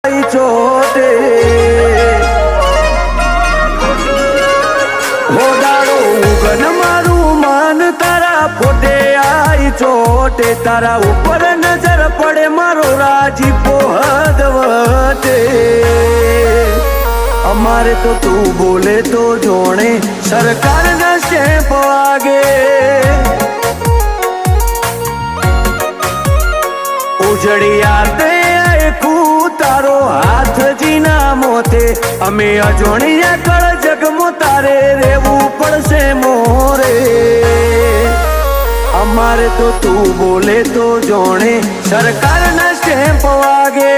ચોટે હોદાડો ઉગન મારું માન તારા ફોટે આઈ ચોટે તારા ઉપર નજર પડે મારો રાજીપો હદવટે અમારે તો તું બોલે તો જોણે સરકારના સ્ટેમ્પ વાગે ઉજળિયા તે તારો હાથ જીના મોતે અમે અજોણિયા કળ જગમો તારે રેવું પડશે મોરે અમારે તો તું બોલે તો જોણે સરકારના સ્ટેમ્પ વાગે